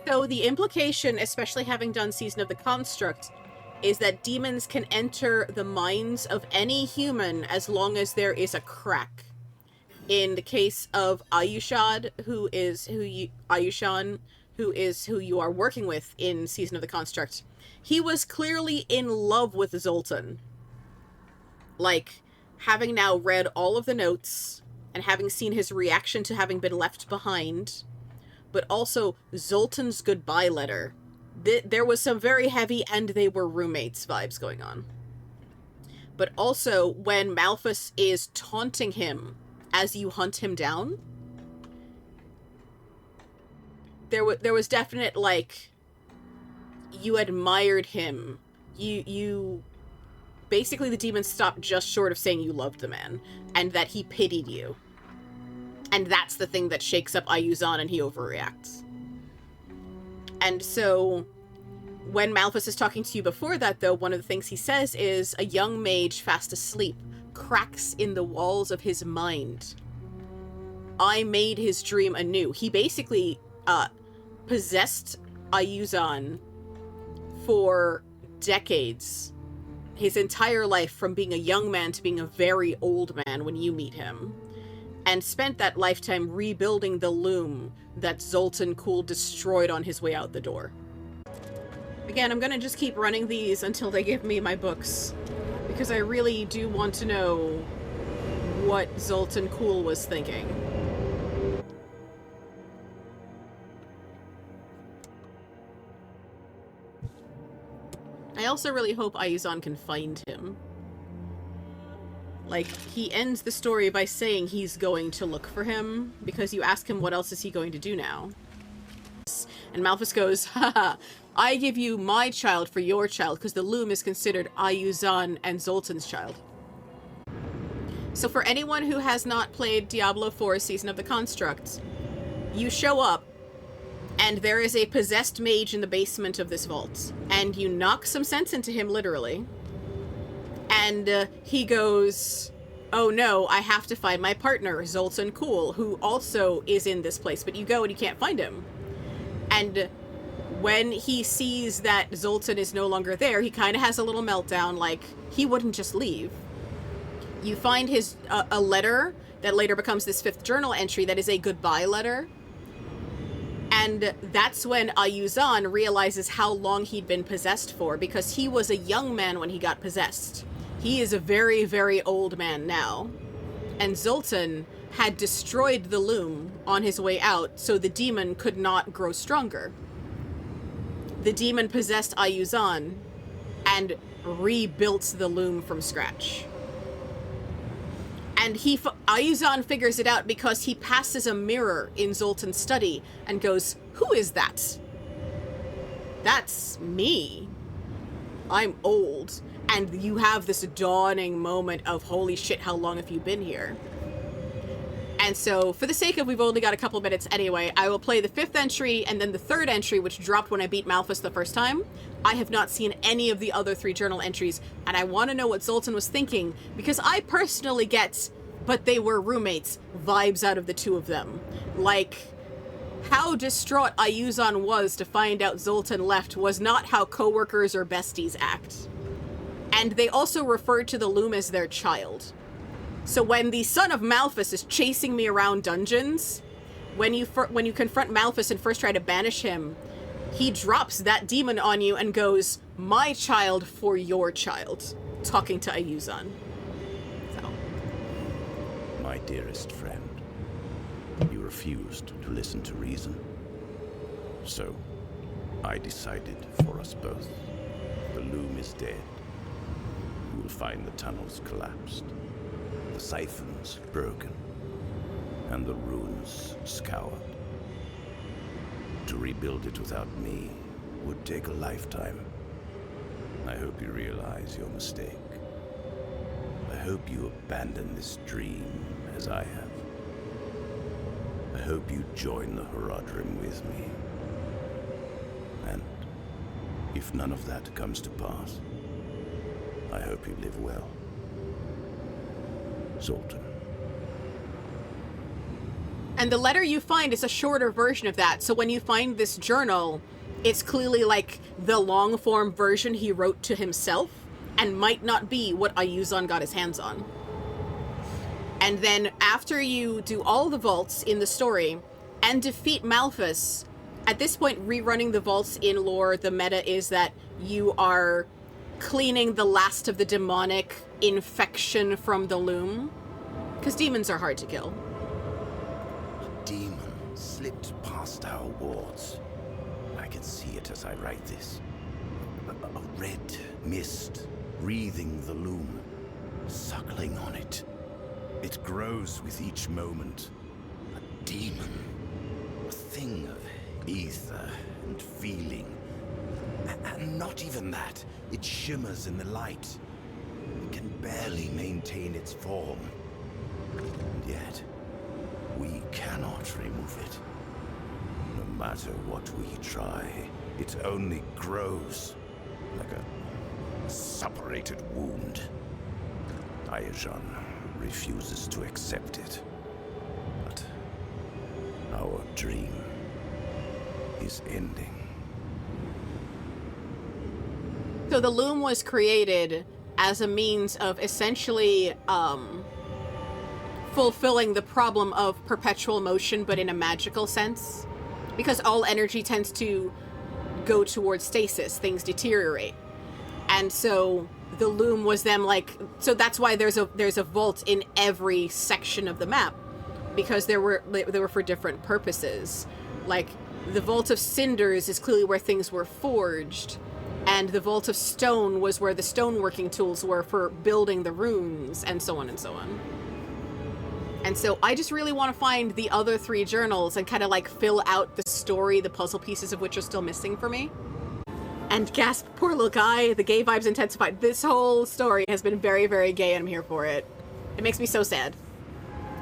So the implication, especially having done Season of the Construct, is that demons can enter the minds of any human as long as there is a crack. In the case of Ayushan, who you are working with in Season of the Construct, he was clearly in love with Zoltun. Like, having now read all of the notes and having seen his reaction to having been left behind, but also Zoltan's goodbye letter. There was some very heavy and they were roommates vibes going on. But also, when Malphus is taunting him as you hunt him down, there was definite, like, you admired him. You basically, the demon stopped just short of saying you loved the man, and that he pitied you. And that's the thing that shakes up Ayuzan, and he overreacts. And so, when Malphus is talking to you before that, though, one of the things he says is, a young mage fast asleep, cracks in the walls of his mind. I made his dream anew. He basically possessed Ayuzan for decades. His entire life, from being a young man to being a very old man when you meet him. And spent that lifetime rebuilding the loom that Zoltun Kulle destroyed on his way out the door. Again, I'm gonna just keep running these until they give me my books, because I really do want to know what Zoltun Kulle was thinking. I also really hope Ayuzan can find him. Like, he ends the story by saying he's going to look for him, because you ask him what else is he going to do now. And Malphus goes, haha, I give you my child for your child, because the loom is considered Ayuzan and Zoltun's child. So for anyone who has not played Diablo IV Season of the Construct, you show up, and there is a possessed mage in the basement of this vault, and you knock some sense into him, literally. And he goes, oh no, I have to find my partner, Zoltun Kulle, who also is in this place, but you go and you can't find him. And when he sees that Zoltun is no longer there, he kind of has a little meltdown, like, he wouldn't just leave. You find his a letter that later becomes this 5th journal entry that is a goodbye letter. And that's when Ayuzan realizes how long he'd been possessed for, because he was a young man when he got possessed. He is a very, very old man now. And Zoltun had destroyed the loom on his way out, so the demon could not grow stronger. The demon possessed Ayuzan and rebuilt the loom from scratch. And Ayuzan figures it out because he passes a mirror in Zoltun's study and goes, who is that? That's me. I'm old. And you have this dawning moment of, holy shit, how long have you been here? And so, for the sake of we've only got a couple minutes anyway, I will play the 5th entry and then the 3rd entry, which dropped when I beat Malphus the first time. I have not seen any of the other 3 journal entries, and I want to know what Zoltun was thinking, because I personally get, but they were roommates, vibes out of the 2 of them. Like, how distraught Ayuzan was to find out Zoltun left was not how coworkers or besties act. And they also referred to the loom as their child. So when the son of Malphus is chasing me around dungeons, when you confront Malphus and first try to banish him, he drops that demon on you and goes, my child for your child, talking to Ayuzan. So. My dearest friend, you refused to listen to reason. So, I decided for us both. The loom is dead. You will find the tunnels collapsed, the siphons broken, and the ruins scoured. To rebuild it without me would take a lifetime. I hope you realize your mistake. I hope you abandon this dream as I have. I hope you join the Horadrim with me. And if none of that comes to pass, I hope you live well. Zoltun. And the letter you find is a shorter version of that. So when you find this journal, it's clearly like the long form version he wrote to himself, and might not be what Ayuzan got his hands on. And then after you do all the vaults in the story and defeat Malphus, at this point, rerunning the vaults in lore, the meta is that you are cleaning the last of the demonic infection from the loom. Because demons are hard to kill. A demon slipped past our wards. I can see it as I write this. A red mist wreathing the loom, suckling on it. It grows with each moment. A demon. A thing of ether and feeling. And not even that. It shimmers in the light. It can barely maintain its form. And yet, we cannot remove it. No matter what we try, it only grows like a suppurated wound. Ayuzan refuses to accept it. But our dream is ending. So the loom was created as a means of essentially fulfilling the problem of perpetual motion, but in a magical sense. Because all energy tends to go towards stasis, things deteriorate. And so the loom was them like, so that's why there's a vault in every section of the map, because they were for different purposes. Like the Vault of Cinders is clearly where things were forged, and the Vault of Stone was where the stoneworking tools were for building the runes, and so on and so on. And so I just really want to find the other 3 journals and kind of like fill out the story, the puzzle pieces of which are still missing for me. And gasp, poor little guy, the gay vibes intensified. This whole story has been very, very gay, and I'm here for it. It makes me so sad.